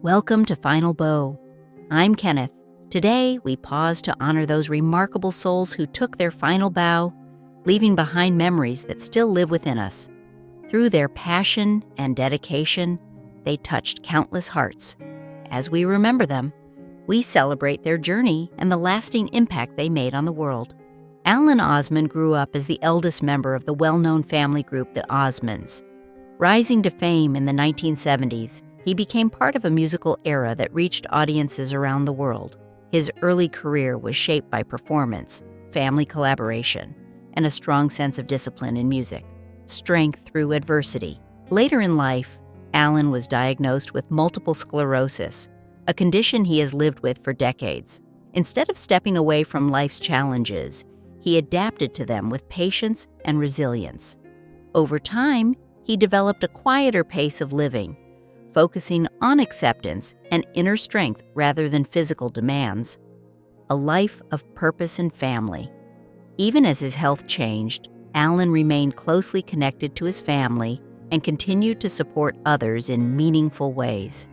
Welcome to Final Bow. I'm Kenneth. Today, we pause to honor those remarkable souls who took their final bow, leaving behind memories that still live within us. Through their passion and dedication, they touched countless hearts. As we remember them, we celebrate their journey and the lasting impact they made on the world. Alan Osman grew up as the eldest member of the well-known family group, the Osmonds. Rising to fame in the 1970s, he became part of a musical era that reached audiences around the world. His early career was shaped by performance, family collaboration, and a strong sense of discipline in music, strength through adversity. Later in life, Alan was diagnosed with multiple sclerosis, a condition he has lived with for decades. Instead of stepping away from life's challenges, he adapted to them with patience and resilience. Over time, he developed a quieter pace of living, focusing on acceptance and inner strength rather than physical demands. A life of purpose and family. Even as his health changed, Alan remained closely connected to his family and continued to support others in meaningful ways.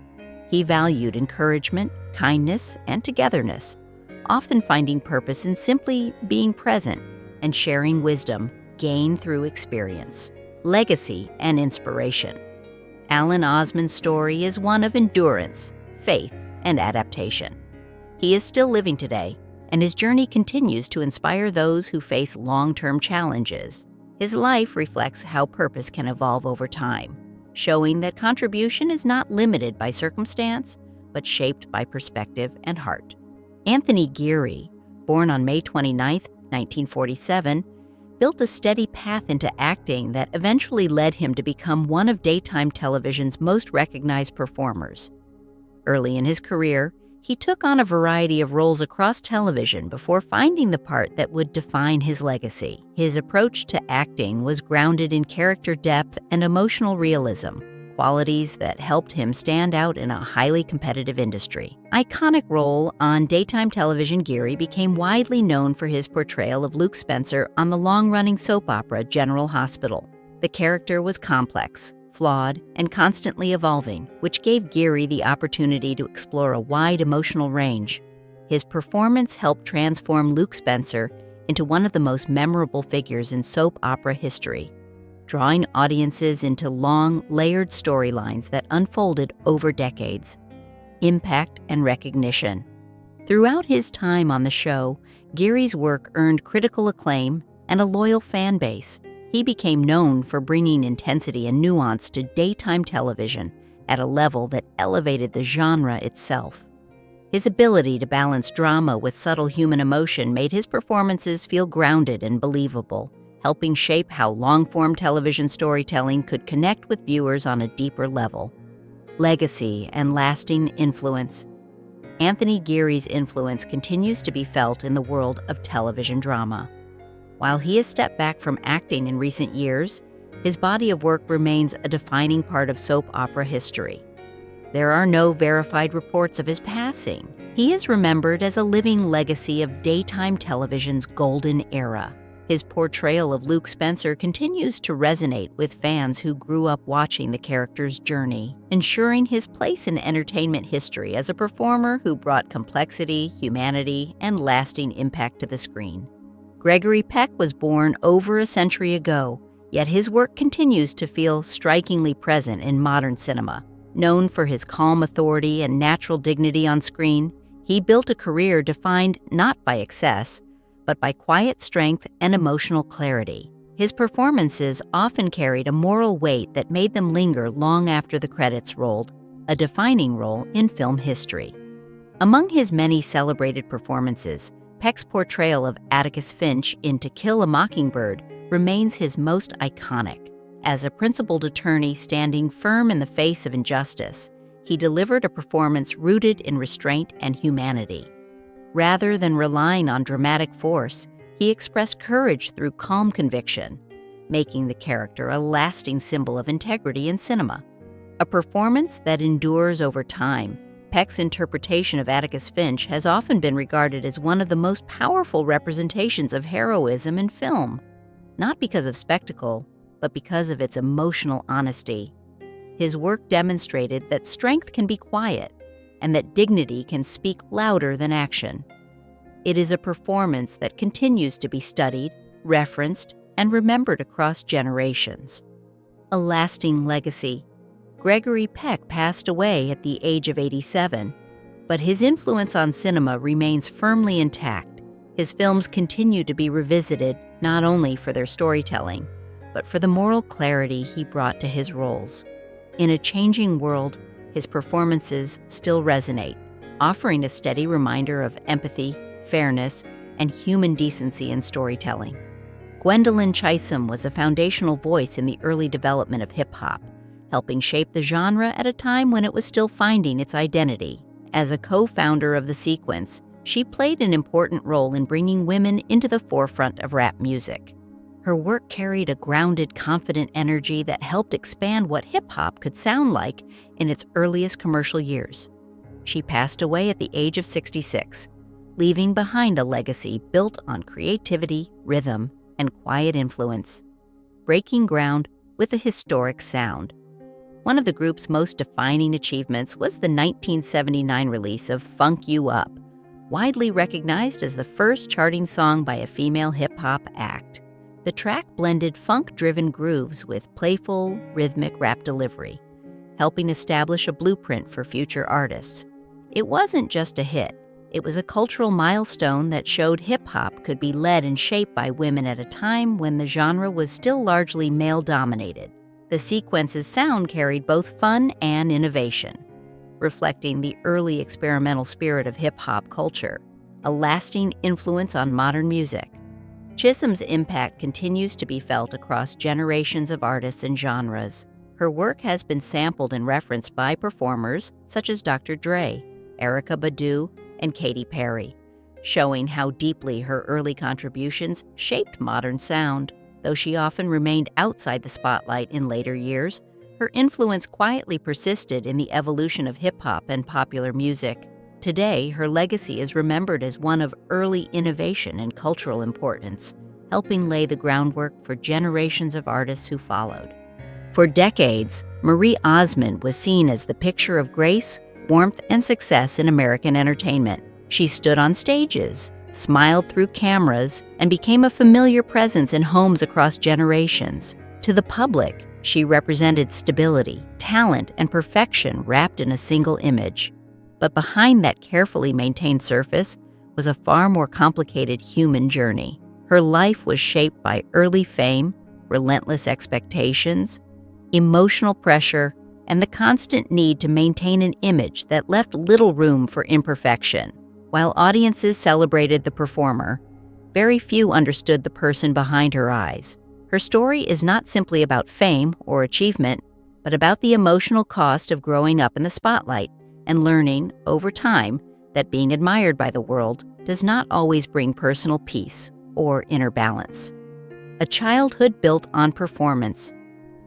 He valued encouragement, kindness, and togetherness, often finding purpose in simply being present and sharing wisdom gained through experience, legacy, and inspiration. Alan Osman's story is one of endurance, faith, and adaptation. He is still living today, and his journey continues to inspire those who face long-term challenges. His life reflects how purpose can evolve over time, showing that contribution is not limited by circumstance, but shaped by perspective and heart. Anthony Giri, born on May 29, 1947, built a steady path into acting that eventually led him to become one of daytime television's most recognized performers. Early in his career, he took on a variety of roles across television before finding the part that would define his legacy. His approach to acting was grounded in character depth and emotional realism, qualities that helped him stand out in a highly competitive industry. Iconic role on daytime television, Giri became widely known for his portrayal of Luke Spencer on the long-running soap opera General Hospital. The character was complex, flawed, and constantly evolving, which gave Giri the opportunity to explore a wide emotional range. His performance helped transform Luke Spencer into one of the most memorable figures in soap opera history, drawing audiences into long, layered storylines that unfolded over decades. Impact and recognition. Throughout his time on the show, Giri's work earned critical acclaim and a loyal fan base. He became known for bringing intensity and nuance to daytime television at a level that elevated the genre itself. His ability to balance drama with subtle human emotion made his performances feel grounded and believable, helping shape how long-form television storytelling could connect with viewers on a deeper level. Legacy and lasting influence. Anthony Giri's influence continues to be felt in the world of television drama. While he has stepped back from acting in recent years, his body of work remains a defining part of soap opera history. There are no verified reports of his passing. He is remembered as a living legacy of daytime television's golden era. His portrayal of Luke Spencer continues to resonate with fans who grew up watching the character's journey, ensuring his place in entertainment history as a performer who brought complexity, humanity, and lasting impact to the screen. Gregory Peck was born over a century ago, yet his work continues to feel strikingly present in modern cinema. Known for his calm authority and natural dignity on screen, he built a career defined not by excess, but by quiet strength and emotional clarity. His performances often carried a moral weight that made them linger long after the credits rolled, a defining role in film history. Among his many celebrated performances, Peck's portrayal of Atticus Finch in To Kill a Mockingbird remains his most iconic. As a principled attorney standing firm in the face of injustice, he delivered a performance rooted in restraint and humanity. Rather than relying on dramatic force, he expressed courage through calm conviction, making the character a lasting symbol of integrity in cinema. A performance that endures over time, Peck's interpretation of Atticus Finch has often been regarded as one of the most powerful representations of heroism in film, not because of spectacle, but because of its emotional honesty. His work demonstrated that strength can be quiet, and that dignity can speak louder than action. It is a performance that continues to be studied, referenced, and remembered across generations. A lasting legacy. Gregory Peck passed away at the age of 87, but his influence on cinema remains firmly intact. His films continue to be revisited not only for their storytelling, but for the moral clarity he brought to his roles. In a changing world, his performances still resonate, offering a steady reminder of empathy, fairness, and human decency in storytelling. Gwendolyn Chisolm was a foundational voice in the early development of hip-hop, helping shape the genre at a time when it was still finding its identity. As a co-founder of the sequence, she played an important role in bringing women into the forefront of rap music. Her work carried a grounded, confident energy that helped expand what hip-hop could sound like in its earliest commercial years. She passed away at the age of 66, leaving behind a legacy built on creativity, rhythm, and quiet influence, breaking ground with a historic sound. One of the group's most defining achievements was the 1979 release of Funk You Up, widely recognized as the first charting song by a female hip-hop act. The track blended funk-driven grooves with playful, rhythmic rap delivery, helping establish a blueprint for future artists. It wasn't just a hit. It was a cultural milestone that showed hip-hop could be led and shaped by women at a time when the genre was still largely male-dominated. The sequence's sound carried both fun and innovation, reflecting the early experimental spirit of hip-hop culture, a lasting influence on modern music. Chisolm's impact continues to be felt across generations of artists and genres. Her work has been sampled and referenced by performers such as Dr. Dre, Erykah Badu, and Katy Perry, showing how deeply her early contributions shaped modern sound. Though she often remained outside the spotlight in later years, her influence quietly persisted in the evolution of hip-hop and popular music. Today, her legacy is remembered as one of early innovation and cultural importance, helping lay the groundwork for generations of artists who followed. For decades, Marie Osmond was seen as the picture of grace, warmth, and success in American entertainment. She stood on stages, smiled through cameras, and became a familiar presence in homes across generations. To the public, she represented stability, talent, and perfection wrapped in a single image. But behind that carefully maintained surface was a far more complicated human journey. Her life was shaped by early fame, relentless expectations, emotional pressure, and the constant need to maintain an image that left little room for imperfection. While audiences celebrated the performer, very few understood the person behind her eyes. Her story is not simply about fame or achievement, but about the emotional cost of growing up in the spotlight and learning, over time, that being admired by the world does not always bring personal peace or inner balance. A childhood built on performance.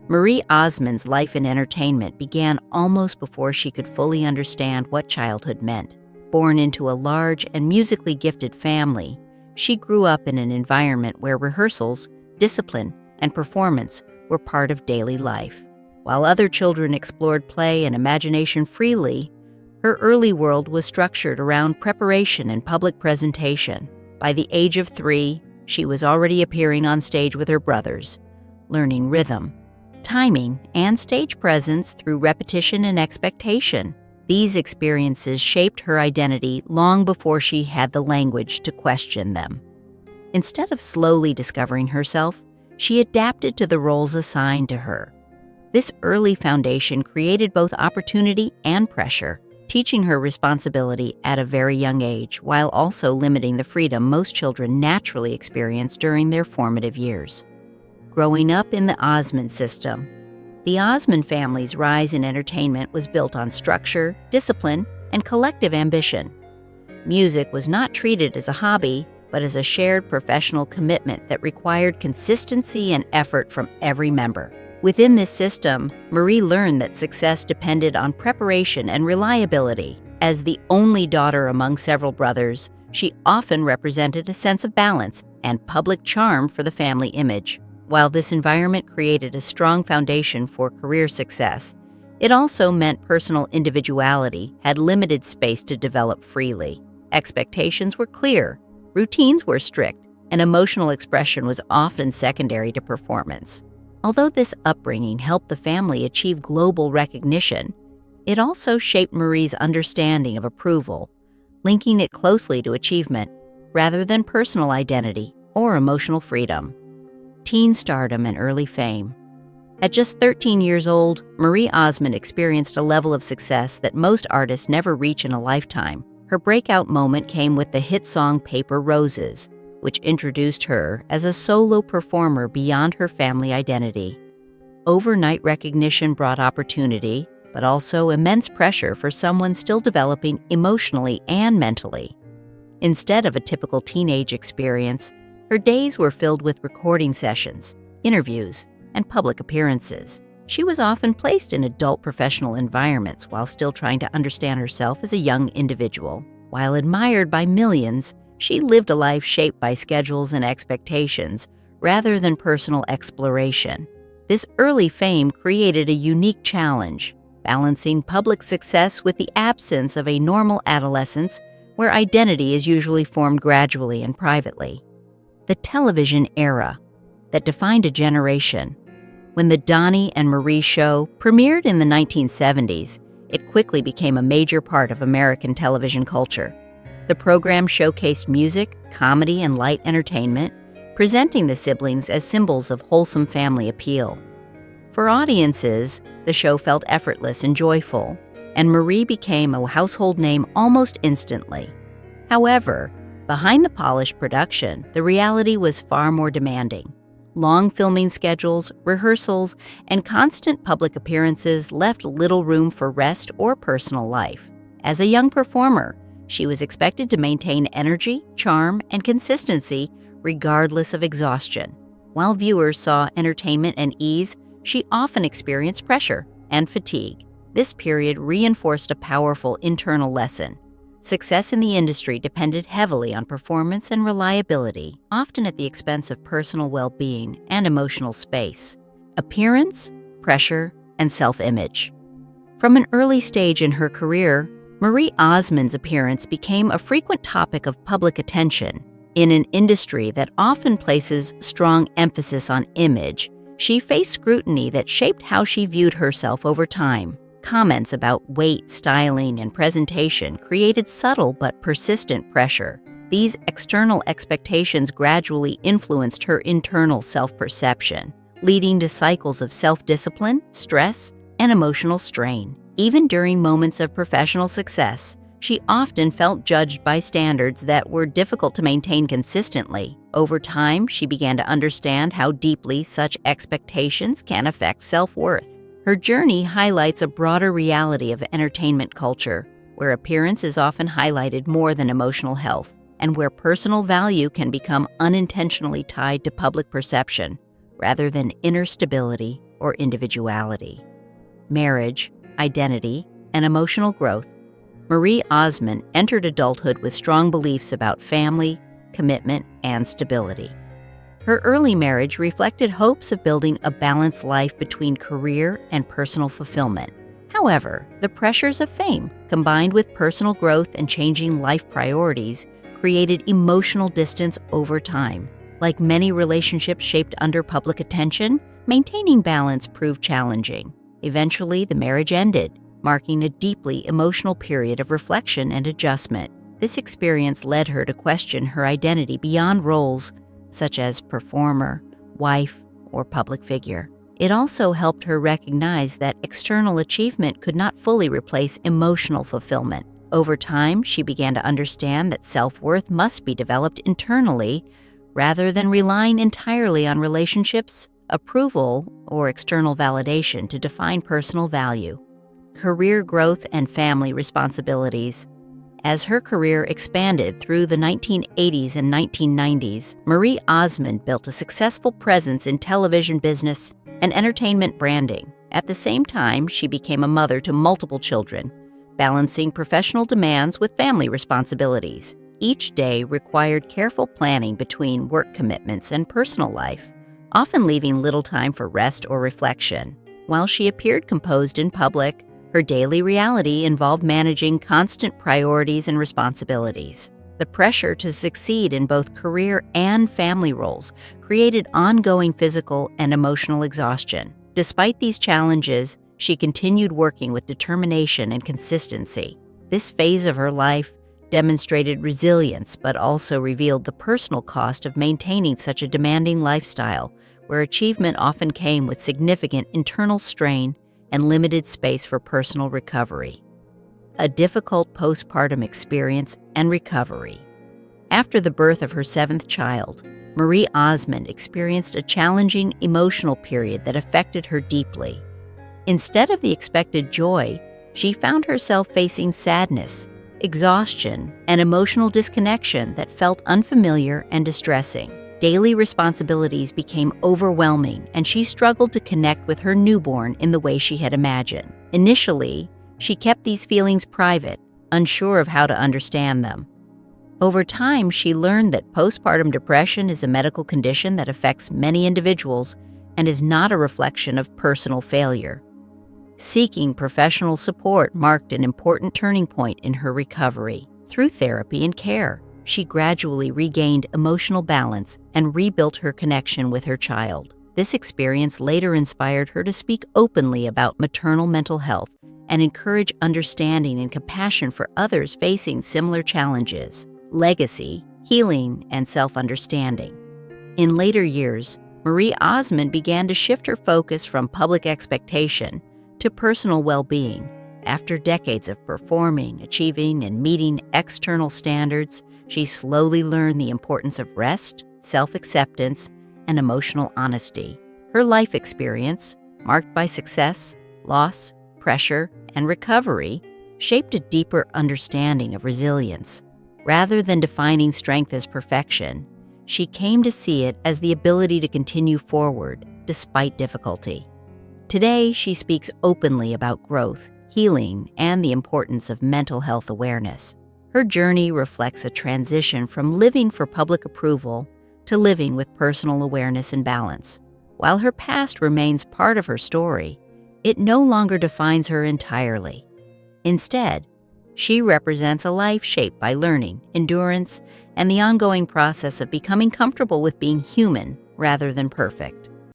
Marie Osmond's life in entertainment began almost before she could fully understand what childhood meant. Born into a large and musically gifted family, she grew up in an environment where rehearsals, discipline, and performance were part of daily life. While other children explored play and imagination freely, her early world was structured around preparation and public presentation. By the age of 3, she was already appearing on stage with her brothers, learning rhythm, timing, and stage presence through repetition and expectation. These experiences shaped her identity long before she had the language to question them. Instead of slowly discovering herself, she adapted to the roles assigned to her. This early foundation created both opportunity and pressure, teaching her responsibility at a very young age while also limiting the freedom most children naturally experience during their formative years. Growing up in the Osmond system. The Osmond family's rise in entertainment was built on structure, discipline, and collective ambition. Music was not treated as a hobby, but as a shared professional commitment that required consistency and effort from every member. Within this system, Marie learned that success depended on preparation and reliability. As the only daughter among several brothers, she often represented a sense of balance and public charm for the family image. While this environment created a strong foundation for career success, It also meant personal individuality had limited space to develop freely. Expectations were clear, routines were strict, and emotional expression was often secondary to performance. Although this upbringing helped the family achieve global recognition, it also shaped Marie's understanding of approval, linking it closely to achievement rather than personal identity or emotional freedom. Teen stardom and early fame. At just 13 years old, Marie Osman experienced a level of success that most artists never reach in a lifetime. Her breakout moment came with the hit song Paper Roses, which introduced her as a solo performer beyond her family identity. Overnight recognition brought opportunity, but also immense pressure for someone still developing emotionally and mentally. Instead of a typical teenage experience, her days were filled with recording sessions, interviews, and public appearances. She was often placed in adult professional environments while still trying to understand herself as a young individual. While admired by millions, she lived a life shaped by schedules and expectations rather than personal exploration. This early fame created a unique challenge, balancing public success with the absence of a normal adolescence where identity is usually formed gradually and privately. The television era that defined a generation. When the Donnie and Marie show premiered in the 1970s, it quickly became a major part of American television culture. The program showcased music, comedy, and light entertainment, presenting the siblings as symbols of wholesome family appeal. For audiences, the show felt effortless and joyful, and Marie became a household name almost instantly. However, behind the polished production, the reality was far more demanding. Long filming schedules, rehearsals, and constant public appearances left little room for rest or personal life. As a young performer, she was expected to maintain energy, charm, and consistency regardless of exhaustion. While viewers saw entertainment and ease, she often experienced pressure and fatigue. This period reinforced a powerful internal lesson. Success in the industry depended heavily on performance and reliability, often at the expense of personal well-being and emotional space. Appearance, pressure, and self-image. From an early stage in her career, Marie Osman's appearance became a frequent topic of public attention. In an industry that often places strong emphasis on image, she faced scrutiny that shaped how she viewed herself over time. Comments about weight, styling, and presentation created subtle but persistent pressure. These external expectations gradually influenced her internal self-perception, leading to cycles of self-discipline, stress, and emotional strain. Even during moments of professional success, she often felt judged by standards that were difficult to maintain consistently. Over time, she began to understand how deeply such expectations can affect self-worth. Her journey highlights a broader reality of entertainment culture, where appearance is often highlighted more than emotional health, and where personal value can become unintentionally tied to public perception, rather than inner stability or individuality. Marriage, identity, and emotional growth. Marie Osman entered adulthood with strong beliefs about family, commitment, and stability. Her early marriage reflected hopes of building a balanced life between career and personal fulfillment. However, the pressures of fame, combined with personal growth and changing life priorities, created emotional distance over time. Like many relationships shaped under public attention, maintaining balance proved challenging. Eventually, the marriage ended, marking a deeply emotional period of reflection and adjustment. This experience led her to question her identity beyond roles such as performer, wife, or public figure. It also helped her recognize that external achievement could not fully replace emotional fulfillment. Over time, she began to understand that self-worth must be developed internally rather than relying entirely on relationships, approval, or external validation to define personal value. Career growth and family responsibilities. As her career expanded through the 1980s and 1990s, Marie Osman built a successful presence in television business and entertainment branding. At the same time, she became a mother to multiple children, balancing professional demands with family responsibilities. Each day required careful planning between work commitments and personal life, often leaving little time for rest or reflection. While she appeared composed in public, her daily reality involved managing constant priorities and responsibilities. The pressure to succeed in both career and family roles created ongoing physical and emotional exhaustion. Despite these challenges, she continued working with determination and consistency. This phase of her life demonstrated resilience, but also revealed the personal cost of maintaining such a demanding lifestyle, where achievement often came with significant internal strain and limited space for personal recovery. A difficult postpartum experience and recovery. After the birth of her 7th child, Marie Osman experienced a challenging emotional period that affected her deeply. Instead of the expected joy, she found herself facing sadness, exhaustion, and emotional disconnection that felt unfamiliar and distressing. Daily responsibilities became overwhelming, and she struggled to connect with her newborn in the way she had imagined. Initially, she kept these feelings private, unsure of how to understand them. Over time, she learned that postpartum depression is a medical condition that affects many individuals and is not a reflection of personal failure. Seeking professional support marked an important turning point in her recovery. Through therapy and care, she gradually regained emotional balance and rebuilt her connection with her child. This experience later inspired her to speak openly about maternal mental health and encourage understanding and compassion for others facing similar challenges. Legacy, healing, and self-understanding. In later years, Marie Osman began to shift her focus from public expectation to personal well-being. After decades of performing, achieving, and meeting external standards, she slowly learned the importance of rest, self-acceptance, and emotional honesty. Her life experience, marked by success, loss, pressure, and recovery, shaped a deeper understanding of resilience. Rather than defining strength as perfection, she came to see it as the ability to continue forward despite difficulty. Today, she speaks openly about growth, healing, and the importance of mental health awareness. Her journey reflects a transition from living for public approval to living with personal awareness and balance. While her past remains part of her story, it no longer defines her entirely. Instead, she represents a life shaped by learning, endurance, and the ongoing process of becoming comfortable with being human rather than perfect.